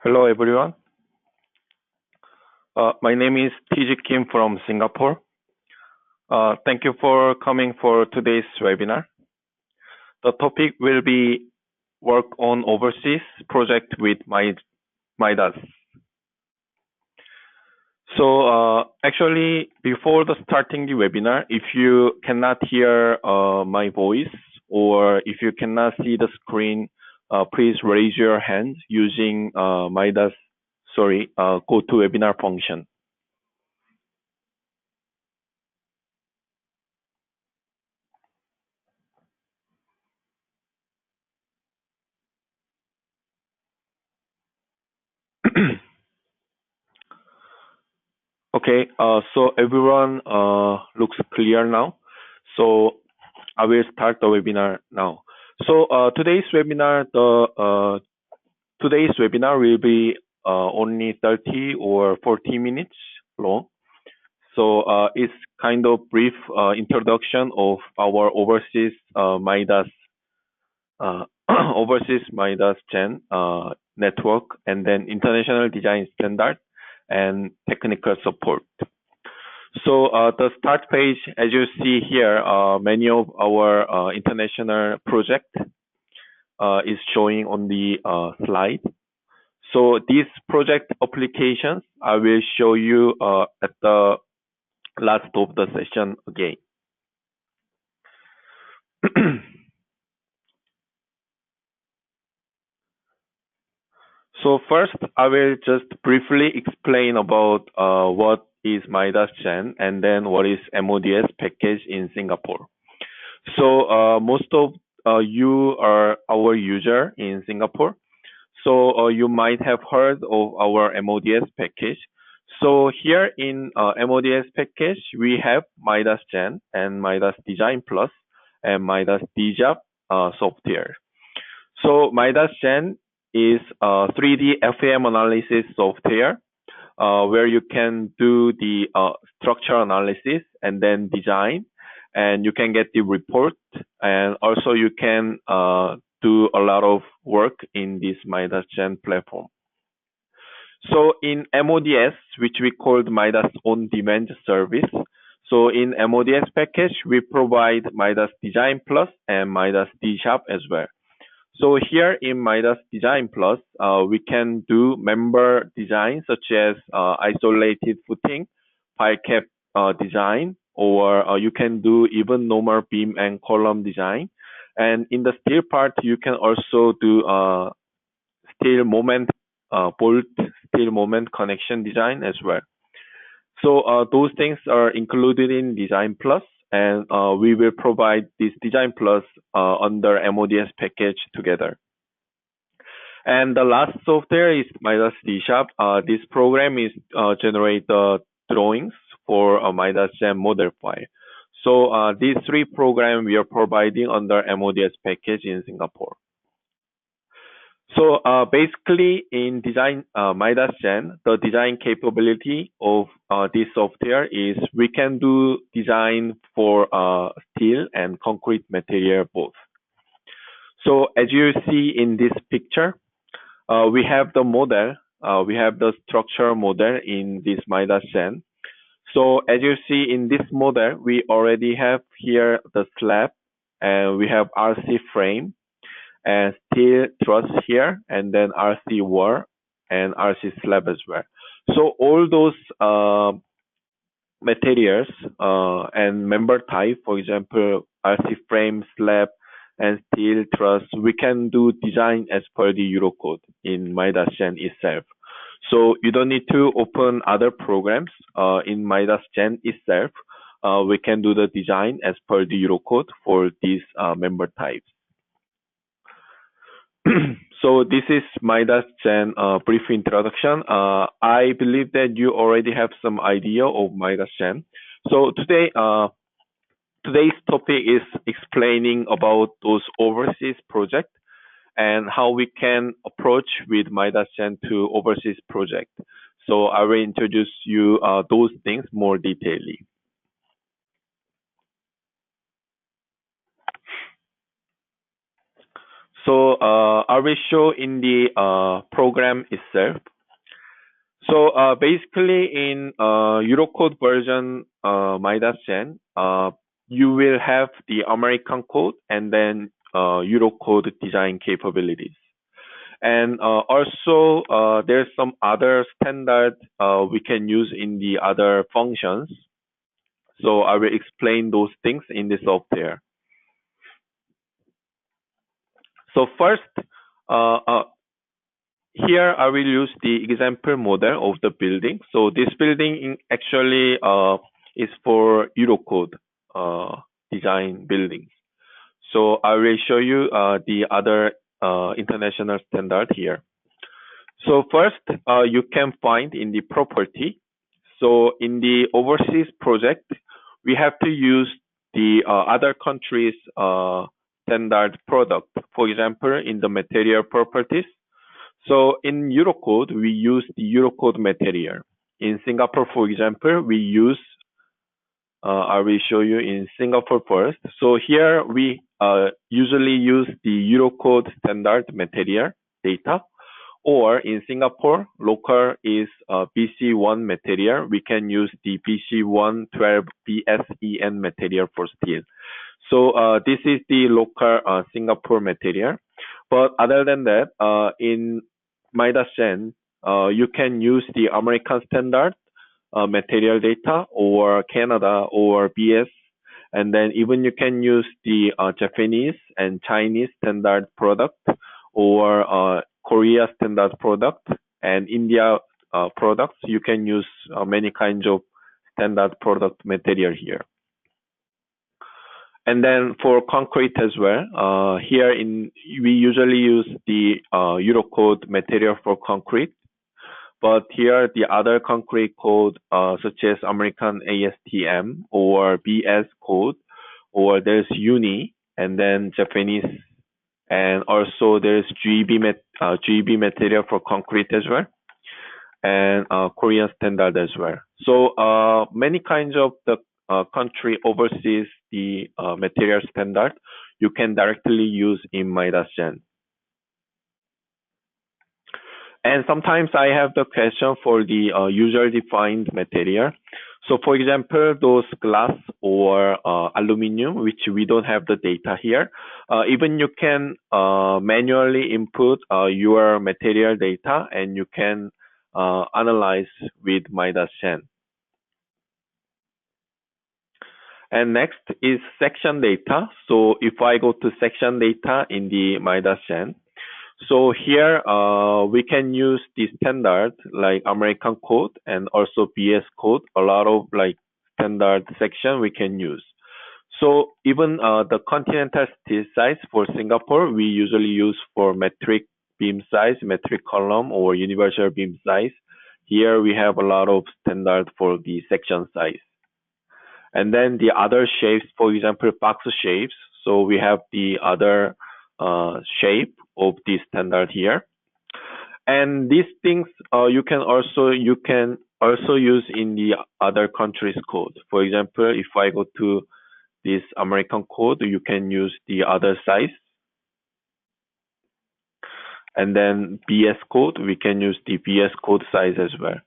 Hello, everyone. My name is TG Kim from Singapore. Thank you for coming for today's webinar. The topic will be work on overseas project with MIDAS. So actually, before the starting the webinar, if you cannot hear my voice or if you cannot see the screen, please raise your hand using MIDAS, GoToWebinar function. Okay, so everyone looks clear now. So I will start the webinar now. So today's webinar will be only 30 or 40 minutes long. So it's kind of brief introduction of our overseas MIDAS overseas MIDAS Gen network, and then international design standard and technical support. So the start page, as you see here, many of our international project is showing on the slide. So these project applications, I will show you at the last of the session again. So first, I will just briefly explain about what is MIDAS Gen and then what is MODS package in Singapore. So most of you are our user in Singapore. So you might have heard of our MODS package. So here in MODS package, we have MIDAS Gen and MIDAS Design Plus and MIDAS DJAP software. So MIDAS Gen is 3D FAM analysis software where you can do the structure analysis and then design, and you can get the report, and also you can do a lot of work in this MIDAS Gen platform. So in MODS, which we called MIDAS on-demand service, so in MODS package, we provide MIDAS Design Plus and MIDAS DSharp as well. So here in MIDAS Design Plus, we can do member design such as isolated footing, pile cap design, or you can do even normal beam and column design. And in the steel part, you can also do steel moment, bolt steel moment connection design as well. So those things are included in Design Plus, and we will provide this Design Plus under MODS package together. And the last software is MIDAS DSharp. This program is generate drawings for a MIDAS Gen model file. So these three programs we are providing under MODS package in Singapore. So basically in design MIDAS Gen, the design capability of this software is we can do design for steel and concrete material both. So as you see in this picture, we have the model, we have the structure model in this MIDAS Gen. So as you see in this model, we already have here the slab, and we have RC frame, and steel truss here, and then RC wall and RC slab as well. So all those materials and member type, for example, RC frame, slab, and steel truss, we can do design as per the Eurocode in MIDAS Gen itself. So you don't need to open other programs in MIDAS Gen itself. We can do the design as per the Eurocode for these member types. So this is MIDAS Gen brief introduction. I believe that you already have some idea of MIDAS Gen. So today, today's topic is explaining about those overseas projects and how we can approach with MIDAS Gen to overseas project. So I will introduce you those things more detailedly. So I will show in the program itself. So basically in Eurocode version MIDAS Gen, you will have the American code and then Eurocode design capabilities. And also there's some other standard we can use in the other functions. So I will explain those things in the software. So first, uh, uh, here I will use the example model of the building. So this building actually is for Eurocode design buildings. So I will show you the other international standard here. So first, you can find in the property. So in the overseas project, we have to use the other countries' standard product. For example, in the material properties. So in Eurocode, we use the Eurocode material. In Singapore, for example, we use, I will show you in Singapore first. So here we usually use the Eurocode standard material data. Or in Singapore, local is BC1 material. We can use the BC112 BSEN material for steel. So this is the local Singapore material. But other than that, in MIDAS Gen, you can use the American standard material data or Canada or BS. And then even you can use the Japanese and Chinese standard product or Korea standard product and India products. You can use many kinds of standard product material here. And then for concrete as well, here we usually use the Eurocode material for concrete. But here the other concrete code, such as American ASTM or BS code, or there's UNI, and then Japanese, and also there's GEB material for concrete as well, and Korean standard as well. So many kinds of the country overseas the material standard you can directly use in MIDAS Gen. And sometimes I have the question for the user-defined material. So for example, those glass or aluminum, which we don't have the data here, even you can manually input your material data and you can analyze with MIDAS Gen. And next is section data. So if I go to section data in the MIDAS Gen, so here we can use the standard like American code and also BS code, a lot of like standard section we can use. So even the continental steel size for Singapore, we usually use for metric beam size, metric column or universal beam size. Here we have a lot of standard for the section size. And then the other shapes, for example, box shapes. So we have the other shape of the standard here. And these things you can also use in the other countries' code. For example, if I go to this American code, you can use the other size. And then BS code, we can use the BS code size as well.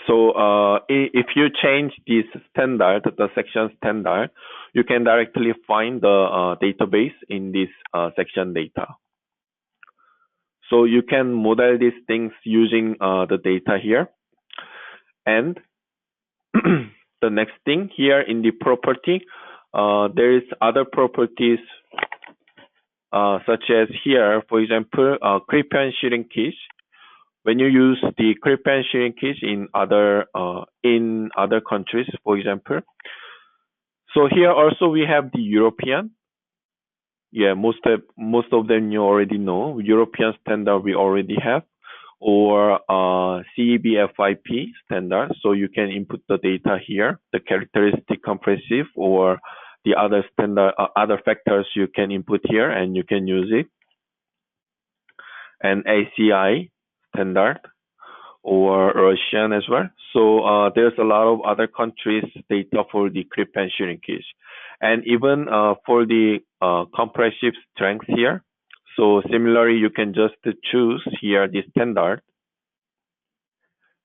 So if you change this standard, the section standard, you can directly find the database in this section data. So you can model these things using the data here. And the next thing here in the property, there is other properties such as here, for example, creep and shrinkage. When you use the creep and shrinkage in other countries, for example. So here also we have the European. Yeah, most of them you already know. European standard we already have, or CEBFIP standard. So you can input the data here, the characteristic compressive or the other standard, other factors you can input here, and you can use it. And ACI standard, or Russian as well. So there's a lot of other countries data for the clip and shrinkage, and even for the compressive strength here. So similarly, you can just choose here the standard,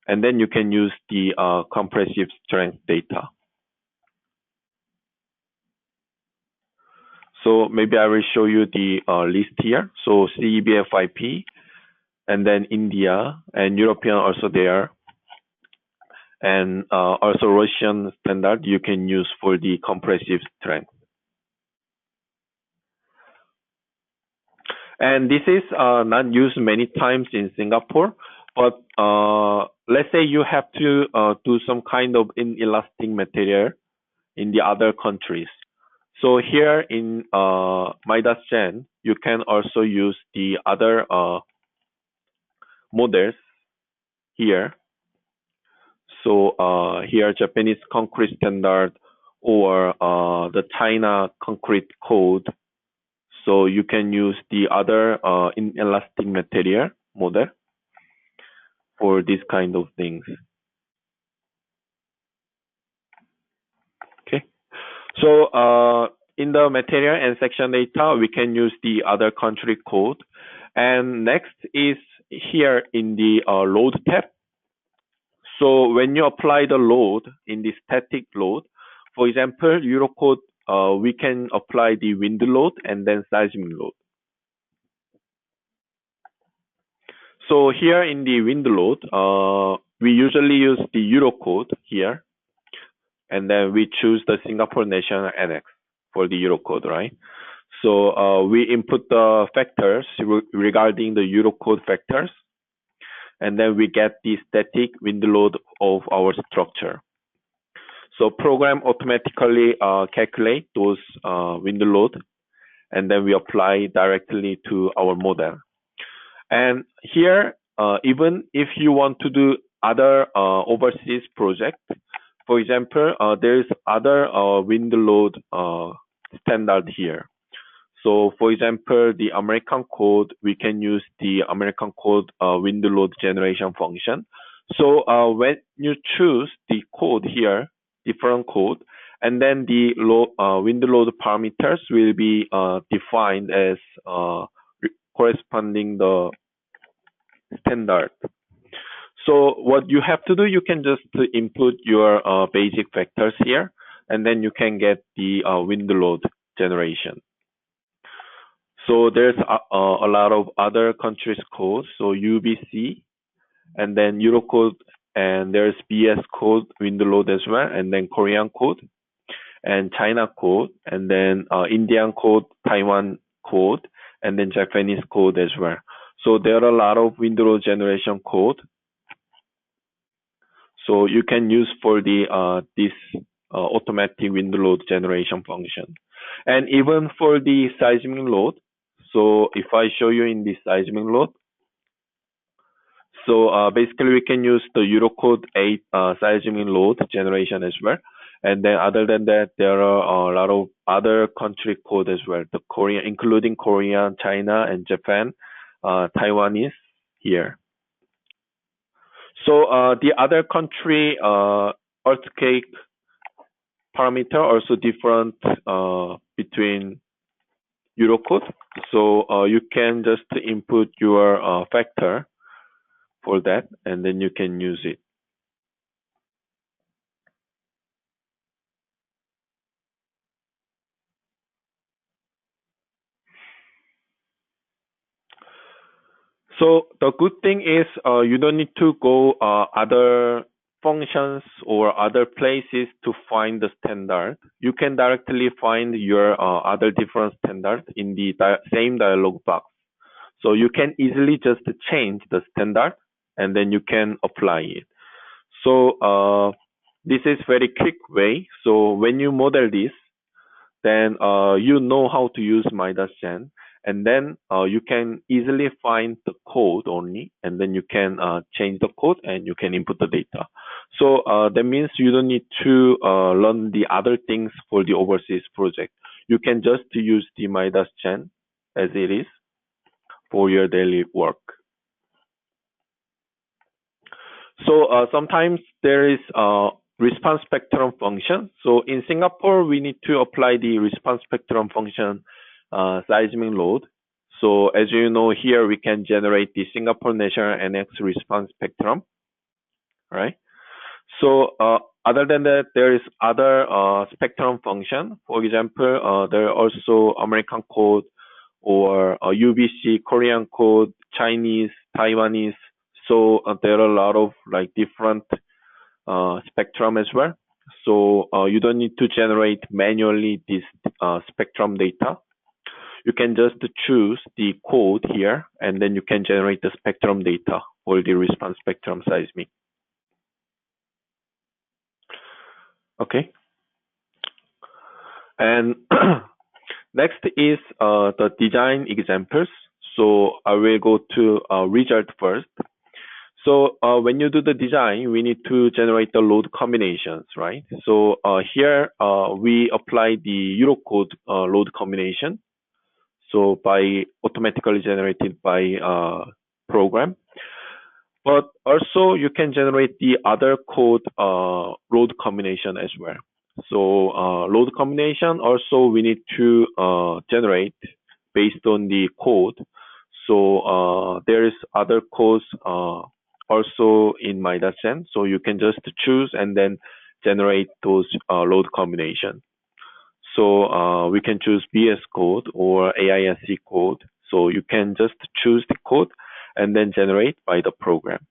and then you can use the compressive strength data. So maybe I will show you the list here. So CEBFIP, and then India and European also there, and also Russian standard you can use for the compressive strength. And this is not used many times in Singapore, but let's say you have to do some kind of inelastic material in the other countries. So here in MIDAS Gen, you can also use the other models here. So here Japanese concrete standard or the China concrete code. So you can use the other inelastic material model for this kind of things. Okay. So in the material and section data, we can use the other country code. And next is here in the load tab. So when you apply the load in the static load, for example, Eurocode, we can apply the wind load and then seismic load. So here in the wind load, we usually use the Eurocode here, and then we choose the Singapore National Annex for the Eurocode, right? So we input the factors regarding the Eurocode factors, and then we get the static wind load of our structure. So program automatically calculate those wind load, and then we apply directly to our model. And here, even if you want to do other overseas project, for example, there is other wind load standard here. So for example, the American code, we can use the American code wind load generation function. So when you choose the code here, different code, and then the wind load parameters will be defined as corresponding the standard. So what you have to do, you can just input your basic factors here, and then you can get the wind load generation. So there's a lot of other countries codes. So UBC, and then Eurocode, and there's BS code, wind load as well, and then Korean code, and China code, and then Indian code, Taiwan code, and then Japanese code as well. So there are a lot of wind load generation code. So you can use for the this automatic wind load generation function, and even for the seismic load. So if I show you in the seismic load, so basically we can use the Eurocode 8 seismic load generation as well. And then other than that, there are a lot of other country code as well. The Korean, including Korea, China, and Japan, Taiwanese here. So the other country earthquake parameter also different between Eurocode. So you can just input your factor for that, and then you can use it. So the good thing is you don't need to go other functions or other places to find the standard. You can directly find your other different standards in the same dialog box. So you can easily just change the standard, and then you can apply it. So this is very quick way. So when you model this, then you know how to use MIDAS Gen, and then you can easily find the code only, and then you can change the code and you can input the data. So that means you don't need to learn the other things for the overseas project. You can just use the MIDAS Gen as it is for your daily work. So sometimes there is a response spectrum function. So in Singapore, we need to apply the response spectrum function seismic load. So as you know, here we can generate the Singapore national NX response spectrum, right? So other than that, there is other spectrum function. For example, there are also American code or UBC, Korean code, Chinese, Taiwanese. So there are a lot of like different spectrum as well. So you don't need to generate manually this spectrum data. You can just choose the code here, and then you can generate the spectrum data for the response spectrum seismic. Okay. And next is the design examples. So I will go to result first. So when you do the design, we need to generate the load combinations, right? So here we apply the Eurocode load combination. So by automatically generated by program. But also you can generate the other code load combination as well. So load combination also we need to generate based on the code. So there is other codes also in MIDAS. So you can just choose and then generate those load combination. So we can choose BS code or AISC code. So you can just choose the code and then generate by the program.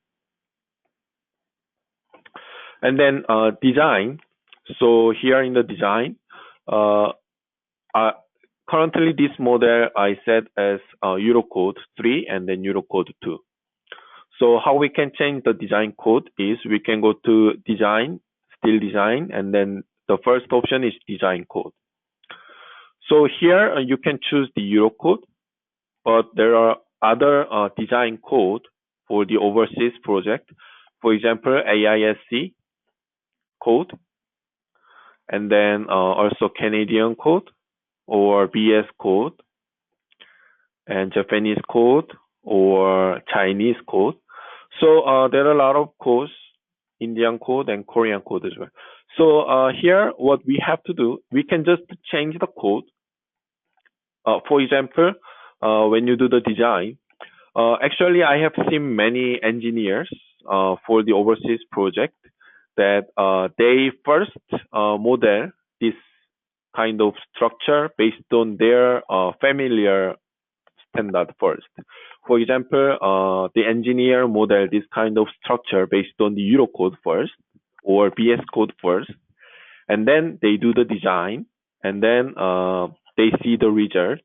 And then design. So here in the design, currently this model I set as Eurocode 3 and then Eurocode 2. So how we can change the design code is we can go to design, still design, and then the first option is design code. So here you can choose the Eurocode, but there are other design code for the overseas project. For example, AISC code, and then also Canadian code or BS code, and Japanese code or Chinese code. So there are a lot of codes, Indian code and Korean code as well. So here, what we have to do, we can just change the code. For example, when you do the design, actually, I have seen many engineers for the overseas project that they first model this kind of structure based on their familiar standard first. For example, the engineer model this kind of structure based on the Eurocode first or BS code first, and then they do the design, and then they see the result,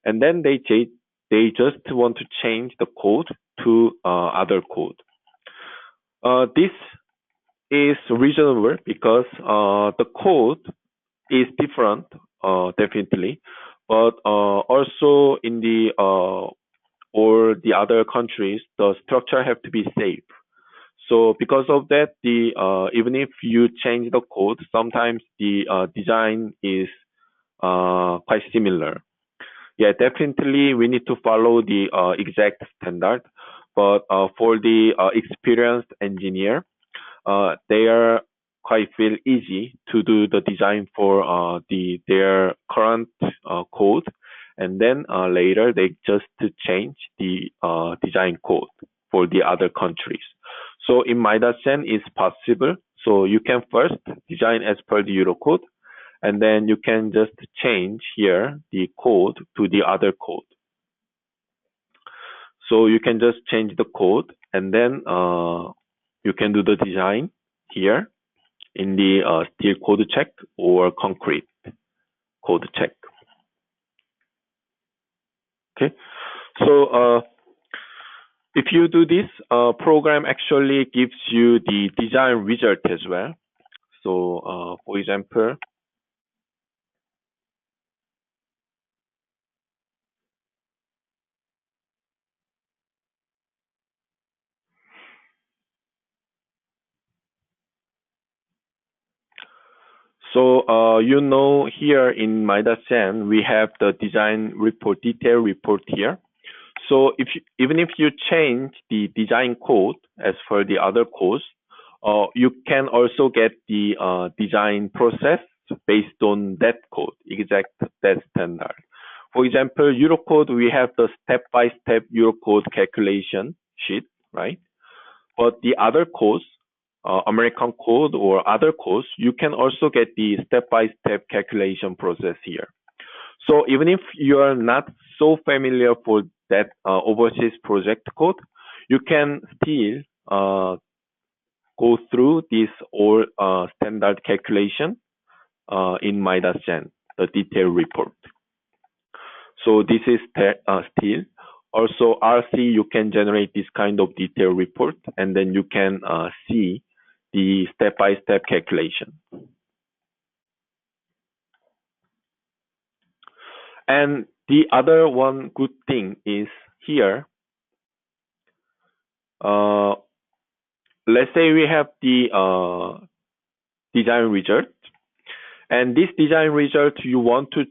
and then they just want to change the code to other code. This is reasonable because the code is different, definitely, but also in the or the other countries, the structure have to be safe. So because of that, the even if you change the code, sometimes the design is quite similar. Yeah, definitely we need to follow the exact standard, but for the experienced engineer, they are quite feel easy to do the design for their current code, and then later they just to change the design code for the other countries. So in MIDAS it's possible. So you can first design as per the Eurocode, and then you can just change here the code to the other code. So you can just change the code, and then you can do the design here in the steel code check or concrete code check. Okay, so if you do this, program actually gives you the design result as well. So for example, so you know here in MIDAS we have the design report, detail report here. So even if you change the design code as for the other codes, you can also get the design process based on that code, exact that standard. For example, Eurocode, we have the step-by-step Eurocode calculation sheet, right? But the other codes, American code or other codes, you can also get the step-by-step calculation process here. So even if you are not so familiar for that overseas project code, you can still go through this all standard calculation in MIDAS Gen, the detailed report. So this is still. Also, RC, you can generate this kind of detailed report, and then you can see the step-by-step calculation. And the other one good thing is here, let's say we have the design result, and this design result you want to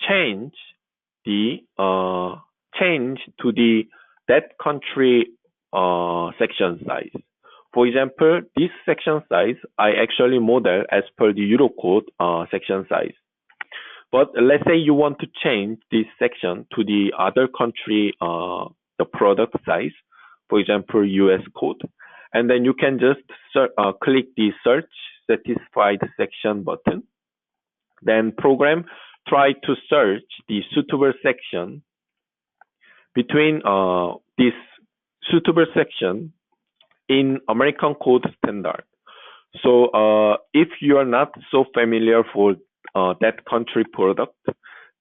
change the change to the that country section size. For example, this section size I actually model as per the Eurocode section size. But let's say you want to change this section to the other country the product size, for example, US code, and then you can just click the search satisfied section button. Then program try to search the suitable section between this suitable section in American code standard. So if you are not so familiar for that country product,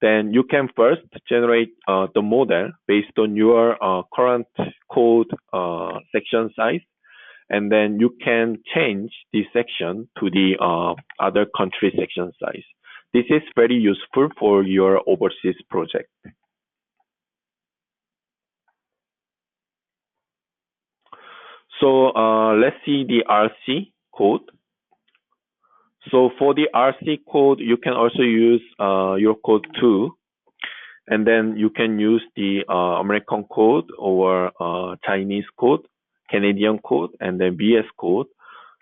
then you can first generate the model based on your current code section size, and then you can change this section to the other country section size. This is very useful for your overseas project. So let's see the RC code. So for the RC code, you can also use your code too, and then you can use the American code or Chinese code, Canadian code, and then VS code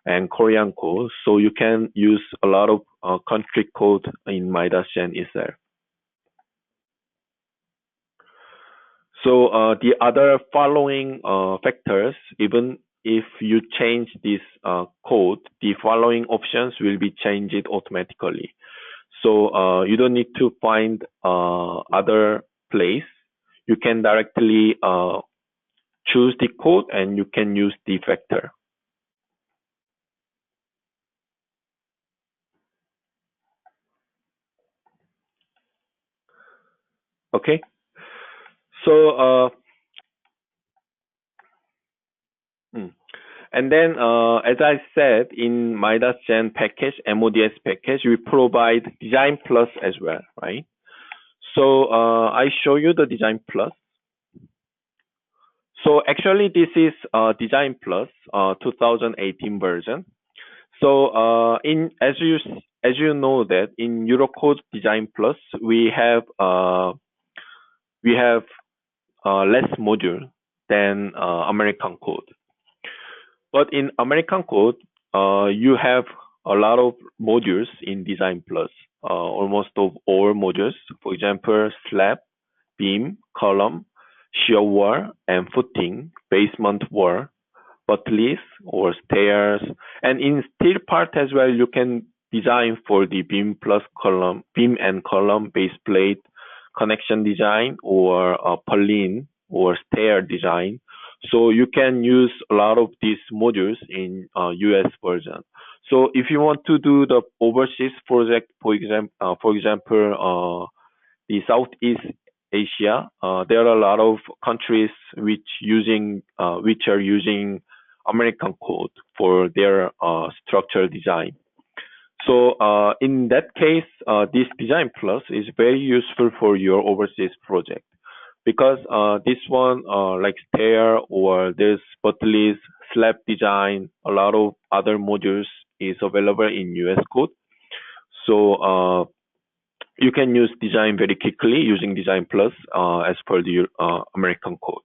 and Korean code. So you can use a lot of country code in MIDAS Gen itself. So the other following factors, even if you change this code, the following options will be changed automatically. So you don't need to find other place. You can directly choose the code and you can use the factor. Okay. So and then as I said, in MIDAS Gen package, MODS package, we provide Design Plus as well, right? So I show you the Design Plus. So actually, this is Design Plus 2018 version. So as you know that in Eurocode Design Plus we have less module than American code. But in American code, you have a lot of modules in Design Plus. Almost of all modules. For example, slab, beam, column, shear wall, and footing, basement wall, buttresses or stairs, and in steel part as well, you can design for the beam plus column, beam and column, base plate, connection design, or purlin or stair design. So you can use a lot of these modules in US version. So if you want to do the overseas project, for example, the Southeast Asia, there are a lot of countries which are using American code for their structural design. So in that case, this Design Plus is very useful for your overseas project because this one, like stair or this buttresses, slab design, a lot of other modules is available in US code. So you can use design very quickly using Design Plus as per the American code.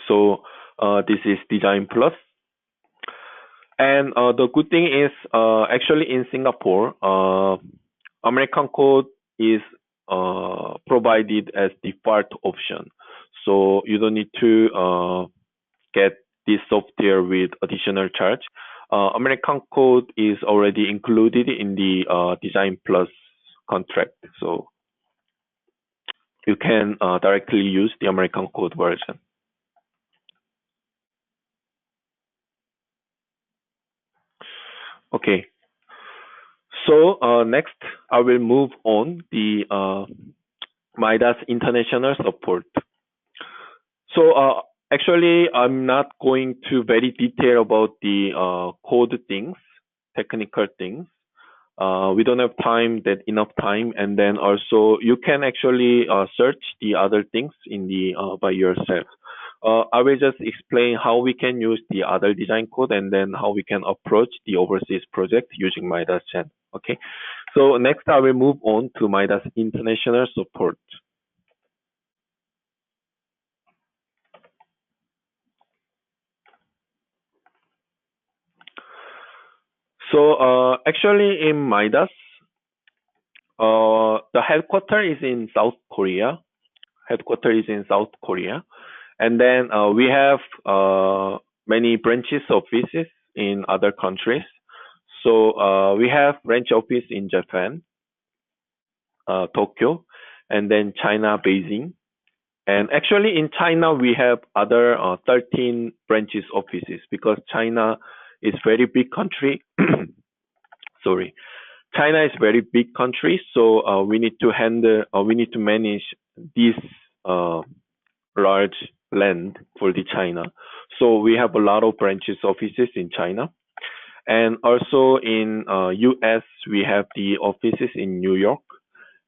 So this is Design Plus. And the good thing is, actually in Singapore, American code is provided as default option. So you don't need to get this software with additional charge. American code is already included in the Design Plus contract. So you can directly use the American code version. Okay. So next, I will move on the MIDAS international support. So actually, I'm not going to very detail about the code things, technical things. We don't have enough time, and then also you can actually search the other things in the by yourself. I will just explain how we can use the other design code and then how we can approach the overseas project using MIDAS Gen. Okay. So next, I will move on to MIDAS international support. So actually in MIDAS, the headquarters is in South Korea. And then we have many branches offices in other countries. So we have branch office in Japan, Tokyo, and then China, Beijing. And actually in China, we have other 13 branches offices because China is very big country. Sorry. China is very big country, so we need to manage this large land for the China. So we have a lot of branches offices in China, and also in US we have the offices in New York,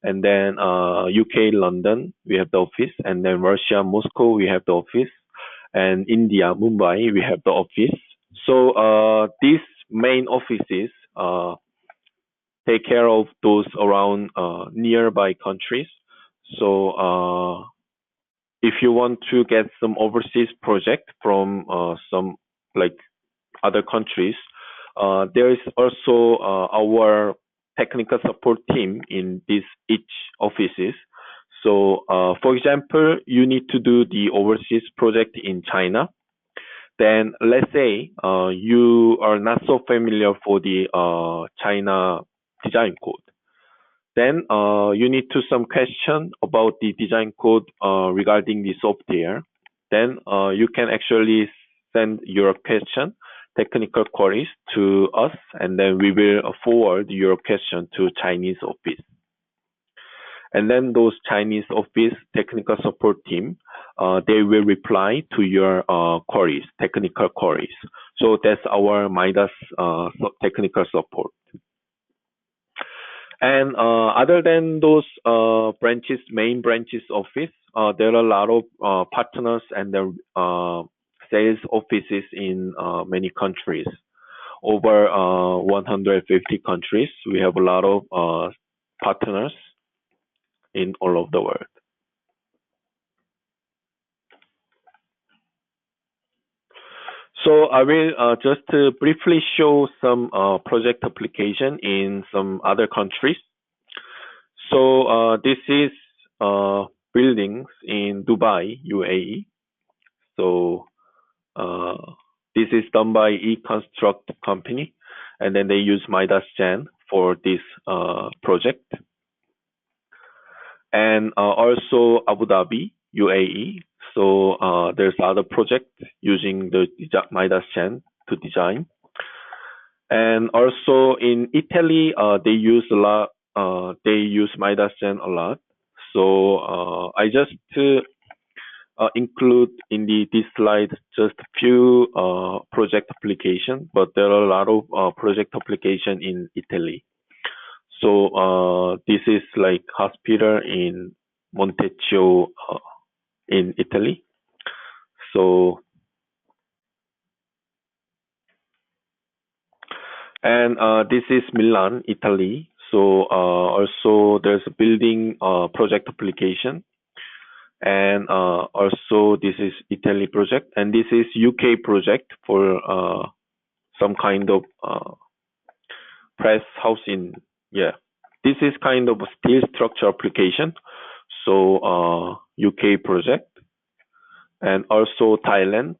and then UK London we have the office, and then Russia Moscow we have the office, and India Mumbai we have the office. So these main offices take care of those around nearby countries. So if you want to get some overseas project from some like other countries, there is also our technical support team in these each offices. So for example, you need to do the overseas project in China. Then let's say you are not so familiar for the China design code. Then you need to some question about the design code regarding the software. Then you can actually send your question, technical queries to us, and then we will forward your question to Chinese office. And then those Chinese office technical support team, they will reply to your queries, technical queries. So that's our MIDAS technical support. And other than those main branches office, there are a lot of partners and the sales offices in many countries. Over 150 countries, we have a lot of partners in all of the world. So I will just briefly show some project application in some other countries. So this is buildings in Dubai, UAE. So this is done by E-Construct company, and then they use MIDAS Gen for this project. And also Abu Dhabi, UAE. So there's other project using the MIDAS Gen to design. And also in Italy, they use a lot. They use MIDAS Gen a lot. So I just include in this slide just few project application, but there are a lot of project application in Italy. So this is like hospital in Montecchio in Italy. So And this is Milan, Italy. So also there's a building project application, and also this is Italy project, and this is UK project for some kind of press house in, yeah. This is kind of a steel structure application. So UK project, and also Thailand,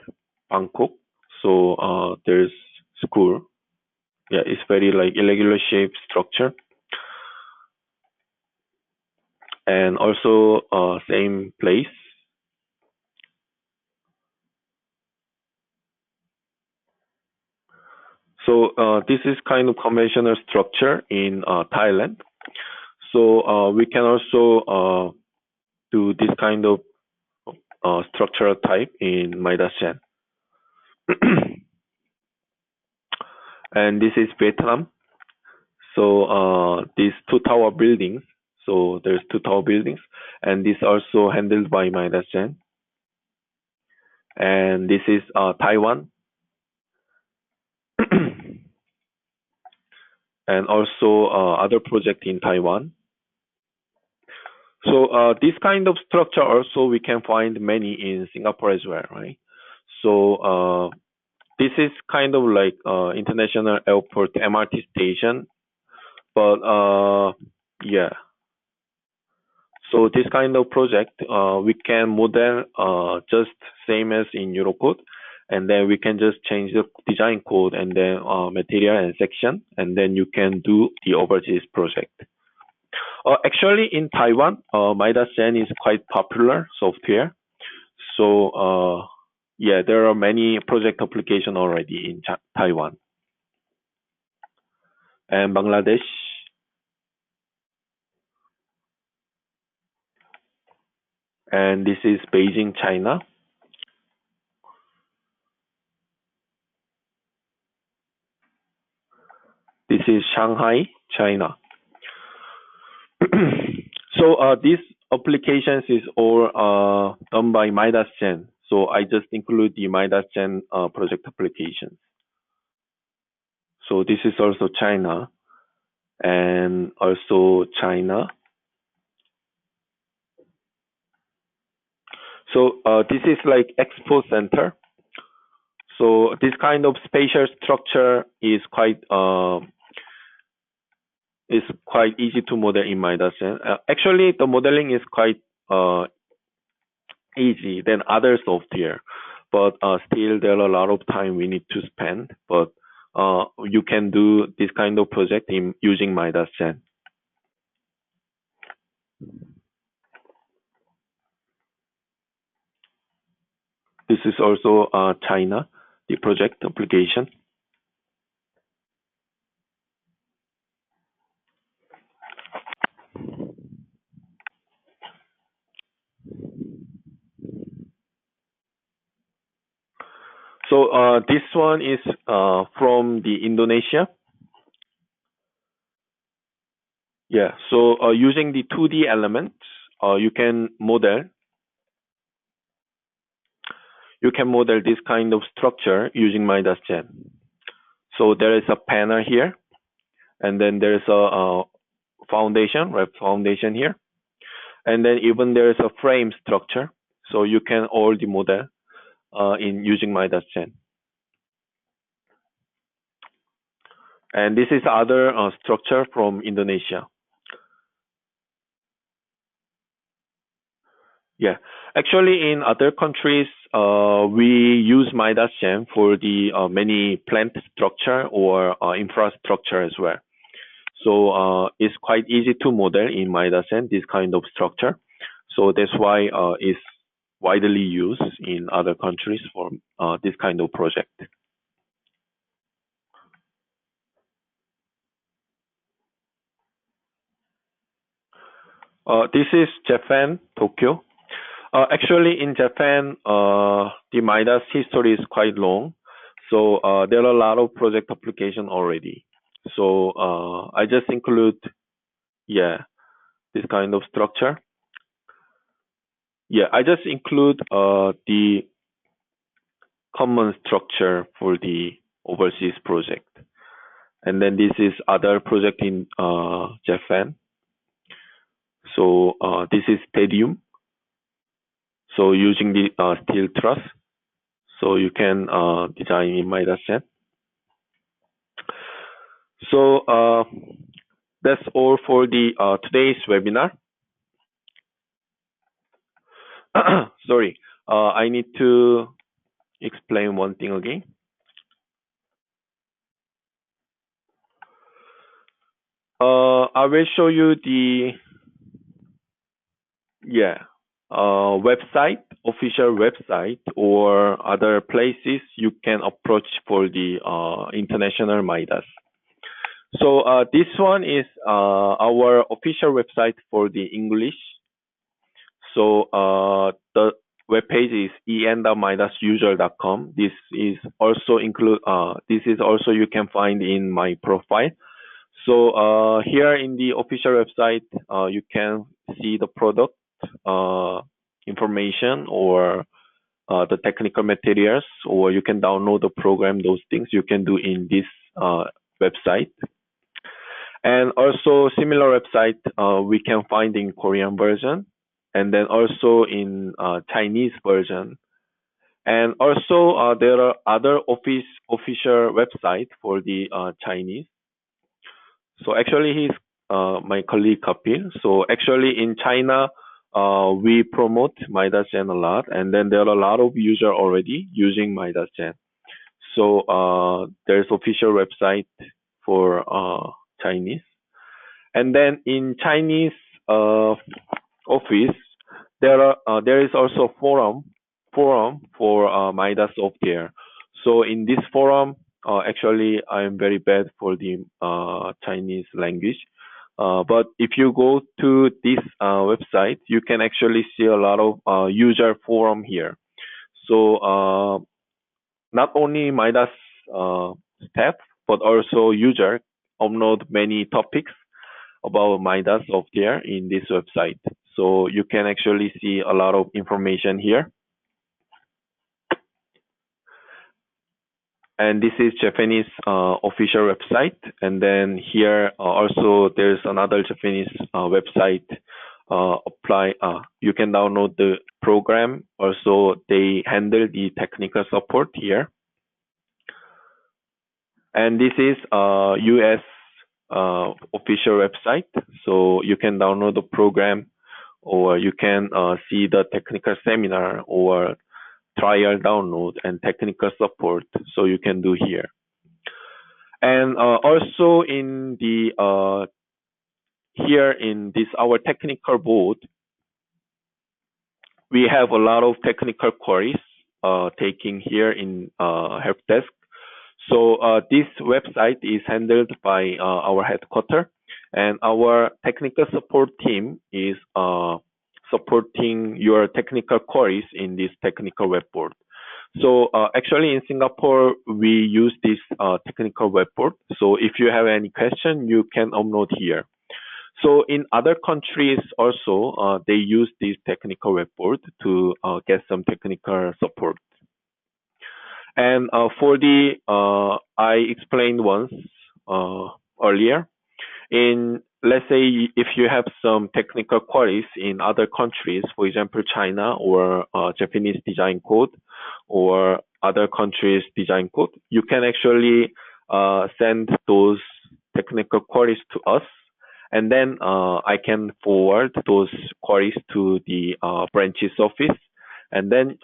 Bangkok. So there's school. Yeah, it's very like irregular shape structure, and also same place. So this is kind of conventional structure in Thailand. So we can also do this kind of structural type in Midas Gen. And this is Vietnam. So these two tower buildings. So there's two tower buildings, and this also handled by Midas Gen. And this is Taiwan, and also other project in Taiwan. So this kind of structure also we can find many in Singapore as well, right? So this is kind of like international airport MRT station, but yeah. So this kind of project we can model just same as in Eurocode, and then we can just change the design code and then material and section, and then you can do the overseas project. Actually, in Taiwan, MIDAS Gen is quite popular software. So, yeah, there are many project application already in Taiwan and Bangladesh. And this is Beijing, China. This is Shanghai, China. So, these applications is all done by MIDAS Gen. So I just include the MIDAS Gen project applications. So this is also China, and also China. So this is like expo center. So this kind of spatial structure is quite easy to model in MIDAS. Actually, the modeling is quite easy than other software, but still there are a lot of time we need to spend. But you can do this kind of project in using MIDAS Gen. This is also China, the project application. So this one is from the Indonesia. Yeah. So using the 2D elements, you can model this kind of structure using MIDAS Gen. So there is a panel here, and then there's a foundation, right? Foundation here, and then even there's a frame structure. So you can all the model in using MIDAS Gen. And this is other structure from Indonesia. Yeah, actually, in other countries, we use MIDAS Gen for the many plant structure or infrastructure as well. So it's quite easy to model in MIDAS Gen this kind of structure. So that's why it's widely used in other countries for this kind of project. This is Japan, Tokyo. Actually, in Japan, the MIDAS history is quite long. So there are a lot of project application already. So I just include, yeah, this kind of structure. Yeah, I just include the common structure for the overseas project. And then this is other project in Japan. So this is stadium. So using the steel truss, so you can design in MIDAS. So that's all for the today's webinar. Sorry, I need to explain one thing again. I will show you the website, official website, or other places you can approach for the international MIDAS. So this one is our official website for the English. So the web page is en.midasusers.com. This is also you can find in my profile. So here in the official website, you can see the product information or the technical materials, or you can download the program. Those things you can do in this website. And also similar website we can find in Korean version, and then also in Chinese version. And also there are other official website for the Chinese. So actually he's my colleague Kapil. So actually in China, we promote MIDAS Gen a lot, and then there are a lot of users already using MIDAS Gen. So there's official website for Chinese. And then in Chinese office, there is also forum for MIDAS software. So in this forum, actually I'm very bad for the Chinese language. But if you go to this website, you can actually see a lot of user forum here. So not only MIDAS staff, but also user upload many topics about MIDAS software in this website. So you can actually see a lot of information here. And this is Japanese official website. And then here also there's another Japanese website. You can download the program. Also, they handle the technical support here. And this is US official website. So you can download the program, or you can see the technical seminar or trial download and technical support. So you can do here. And also in the here in this our technical board, we have a lot of technical queries taking here in help desk. So this website is handled by our headquarters, and our technical support team is supporting your technical queries in this technical web board. So actually in Singapore, we use this technical web board. So if you have any question, you can upload here. So in other countries also, they use this technical web board to get some technical support. And for the, I explained once earlier, let's say if you have some technical queries in other countries, for example, China or Japanese design code or other countries design code, you can actually send those technical queries to us. And then I can forward those queries to the branches office, and then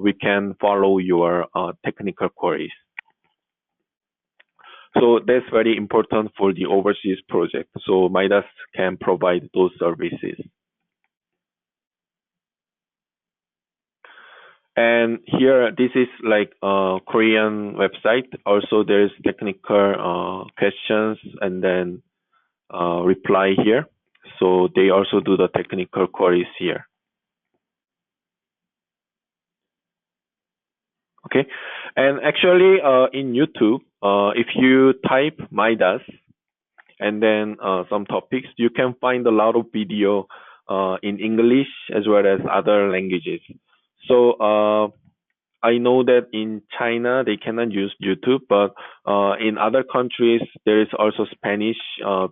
we can follow your technical queries. So that's very important for the overseas project. So MIDAS can provide those services. And here, this is like a Korean website. Also, there's technical questions and then reply here. So they also do the technical queries here. Okay, and actually in YouTube, if you type MIDAS and then some topics, you can find a lot of video in English as well as other languages. So I know that in China they cannot use YouTube, but in other countries there is also Spanish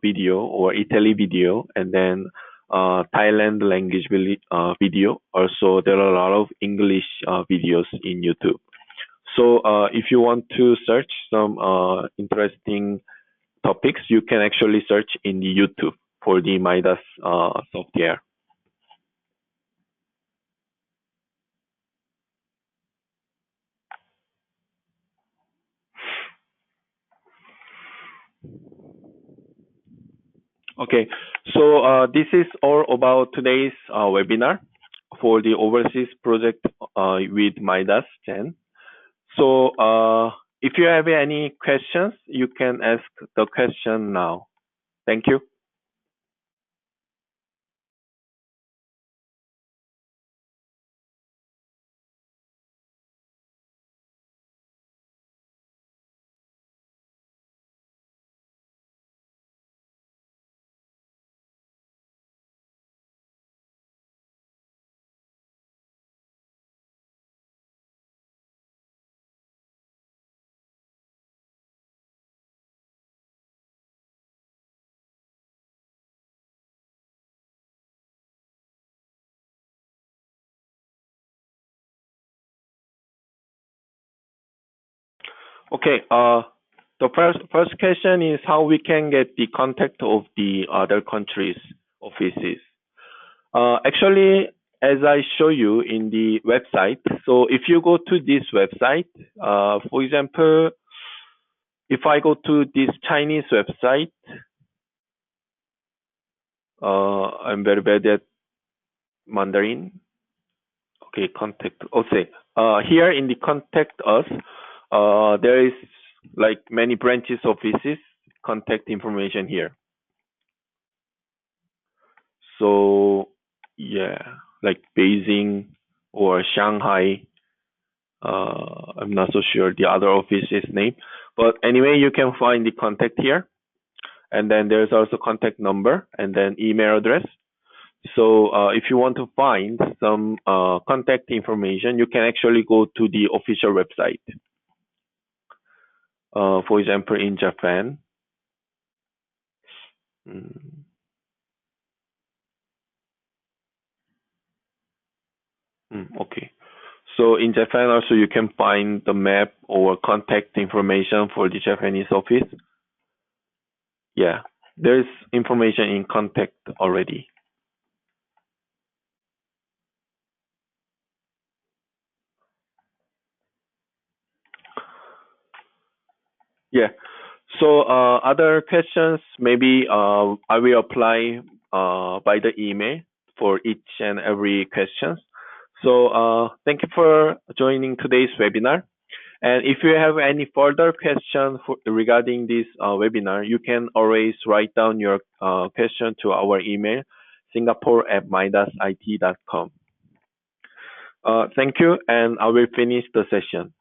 video or Italy video, and then Thailand language video. Also, there are a lot of English videos in YouTube. So if you want to search some interesting topics, you can actually search in the YouTube for the MIDAS software. Okay, so this is all about today's webinar for the overseas project with MIDAS 10. So if you have any questions, you can ask the question now. Thank you. Okay, the first question is how we can get the contact of the other countries' offices. Actually, as I show you in the website, so if you go to this website, for example, if I go to this Chinese website, I'm very bad at Mandarin. Okay, contact. Okay, here in the contact us, there is like many branches offices contact information here. So yeah, like Beijing or Shanghai. I'm not so sure the other office's name, but anyway, you can find the contact here, and then there's also contact number and then email address. So if you want to find some contact information, you can actually go to the official website. For example, in Japan. Okay. So in Japan also you can find the map or contact information for the Japanese office. Yeah, there's information in contact already. Yeah. So other questions, maybe I will apply by the email for each and every question. So thank you for joining today's webinar. And if you have any further questions regarding this webinar, you can always write down your question to our email, singapore@midasit.com. Thank you, and I will finish the session.